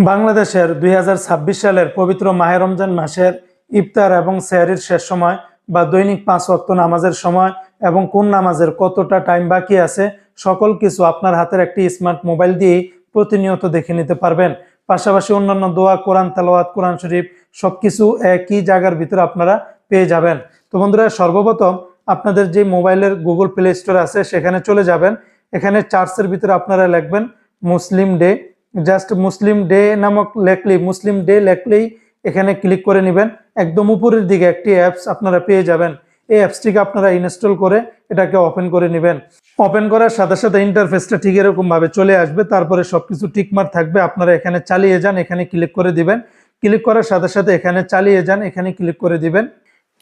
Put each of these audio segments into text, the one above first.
বাংলাদেশের ২০২৬ সালের পবিত্র মাহে রমজান মাসের ইফতার এবং সেহরির শেষ সময় বা দৈনিক ৫ ওয়াক্ত নামাজের সময় এবং কোন নামাজের কতটা টাইম বাকি আছে সকল কিছু আপনার হাতের একটি স্মার্ট মোবাইল দিয়েই প্রতিনিয়ত দেখে নিতে পারবেন। পাশাপাশি অন্যান্য দোয়া, কোরআন তেলাওয়াত, কোরআন শরীফ সবকিছু একই জায়গার ভিতরে আপনারা পেয়ে যাবেন। তো বন্ধুরা, সর্বপ্রথম আপনাদের যে মোবাইলের গুগল প্লে স্টোর আছে সেখানে চলে যাবেন। এখানে চার্টসের ভিতরে আপনারা লিখবেন মুসলিম ডে। জাস্ট মুসলিম ডে নামক মুসলিম ডে লেখলেই এখানে ক্লিক করে নেবেন। একদম উপরের দিকে একটি অ্যাপস আপনারা পেয়ে যাবেন। এই অ্যাপসটিকে আপনারা ইনস্টল করে এটাকে ওপেন করে নেবেন। ওপেন করার সাথে সাথে ইন্টারফেসটা ঠিক এরকম ভাবে চলে আসবে। তারপরে সবকিছু টিকমার্ক থাকবে, আপনারা এখানে চালিয়ে যান, এখানে ক্লিক করে দিবেন। ক্লিক করার সাথে সাথে এখানে চালিয়ে যান, এখানে ক্লিক করে দিবেন।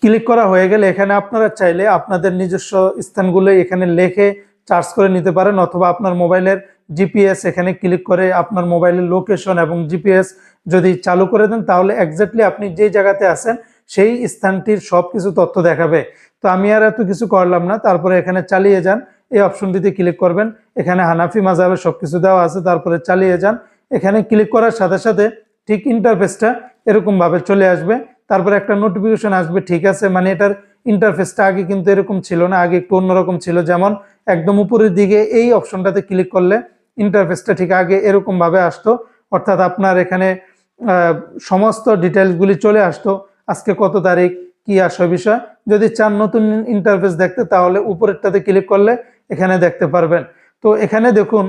ক্লিক করা হয়ে গেলে এখানে আপনারা চাইলে আপনাদের নিজস্ব স্থানগুলো এখানে লিখে চার্জ করে নিতে পারেন, অথবা আপনার মোবাইলের জিপিএস এখানে ক্লিক করে আপনার মোবাইলের লোকেশন এবং জিপিএস যদি চালু করে দেন তাহলে এক্স্যাক্টলি আপনি যে জায়গাতে আছেন সেই স্থানটির সব কিছু তথ্য দেখাবে। তো আমি আর এত কিছু করলাম না, তারপরে এখানে চালিয়ে যান এই অপশনটিতে ক্লিক করবেন। এখানে হানাফি মাযহাবের সবকিছু দেওয়া আছে, তারপরে চালিয়ে যান। এখানে ক্লিক করার সাথে সাথে ঠিক ইন্টারফেসটা এরকম ভাবে চলে আসবে। তারপরে একটা নোটিফিকেশন আসবে, ঠিক আছে, মানে এটার ইন্টারফেসটা আগে কিন্তু এরকম ছিল না, আগে একটু অন্যরকম ছিল। যেমন একদম উপরের দিকে এই অপশনটাতে ক্লিক করলে ইন্টারফেসটা ঠিক আগে এরকম ভাবে আসতো, অর্থাৎ আপনার এখানে সমস্ত ডিটেলসগুলি চলে আসতো, আজকে কত তারিখ, কি আসে বিষয়। যদি চান নতুন ইন্টারফেস দেখতে তাহলে উপরেরটাতে ক্লিক করলে এখানে দেখতে পারবেন। তো এখানে দেখুন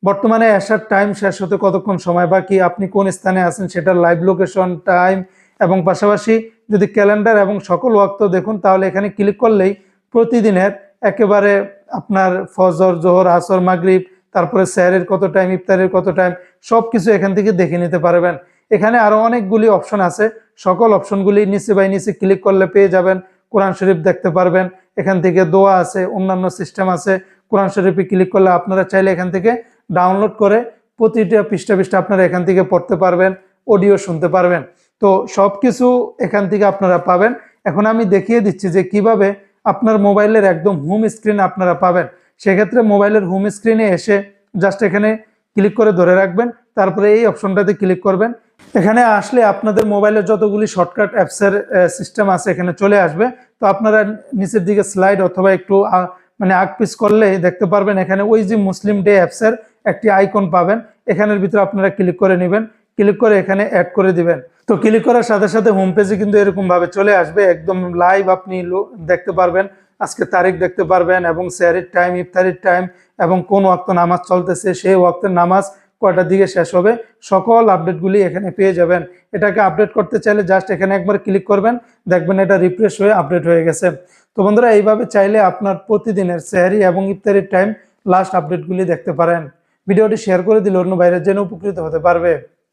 বর্তমানে আসার টাইম শেষ হতে কতক্ষণ সময় বাকি, আপনি কোন স্থানে আছেন সেটার লাইভ লোকেশন, টাইম এবং পাশাপাশি যদি ক্যালেন্ডার এবং সকল ওয়াক্ত দেখুন তাহলে এখানে ক্লিক করলেই প্রতিদিনের একেবারে আপনার ফজর, জোহর, আসর, মাগরিব, তারপরে সেহরির কত টাইম, ইফতারের কত টাইম সবকিছু এখান থেকে দেখে নিতে পারবেন। এখানে আরো অনেকগুলি অপশন আছে, সকল অপশনগুলি নিচে বাই নিচে ক্লিক করলে পেয়ে যাবেন। কোরআন শরীফ দেখতে পারবেন, এখান থেকে দোয়া আছে, অন্যান্য সিস্টেম আছে। কোরআন শরীফে ক্লিক করলে আপনারা চাইলে এখান থেকে ডাউনলোড করে প্রতিটা পৃষ্ঠা পৃষ্ঠা আপনারা এখান থেকে পড়তে পারবেন, অডিও শুনতে পারবেন। তো সবকিছু এখান থেকে আপনারা পাবেন। এখন আমি দেখিয়ে দিচ্ছি যে কিভাবে আপনার মোবাইলের একদম হোম স্ক্রিন আপনারা পাবেন। সেক্ষেত্রে মোবাইলের হোম স্ক্রিনে এসে জাস্ট এখানে ক্লিক করে ধরে রাখবেন, তারপরে এই অপশনটাতে ক্লিক করবেন। এখানে আসলে আপনাদের মোবাইলের যতগুলি শর্টকাট অ্যাপসের সিস্টেম আছে এখানে চলে আসবে। তো আপনারা নিচের দিকে স্লাইড অথবা একটু মানে আগ পিস করলে দেখতে পারবেন এখানে ওই যে মুসলিম ডে অ্যাপসের একটি আইকন পাবেন, এখানের ভিতরে আপনারা ক্লিক করে নেবেন। ক্লিক করে এখানে অ্যাড করে দিবেন। তো ক্লিক করার সাথে সাথে হোম পেজে কিন্তু এরকম ভাবে চলে আসবে, একদম লাইভ আপনি দেখতে পারবেন, আজকে তারিখ দেখতে পারবেন এবং সেহরির টাইম, ইফতারির টাইম এবং কোন ওয়াক্ত নামাজ চলতেছে, সেই ওয়াক্তের নামাজ কয়টার দিকে শেষ হবে, সকল আপডেটগুলি এখানে পেয়ে যাবেন। এটাকে আপডেট করতে চাইলে জাস্ট এখানে একবার ক্লিক করবেন, দেখবেন এটা রিফ্রেশ হয়ে আপডেট হয়ে গেছে। তো বন্ধুরা, এইভাবে চাইলে আপনার প্রতিদিনের সেহরি এবং ইফতারির টাইম লাস্ট আপডেটগুলি দেখতে পারেন। ভিডিওটি শেয়ার করে দিলে অন্য বাইরে জেনে উপকৃত হতে পারবে।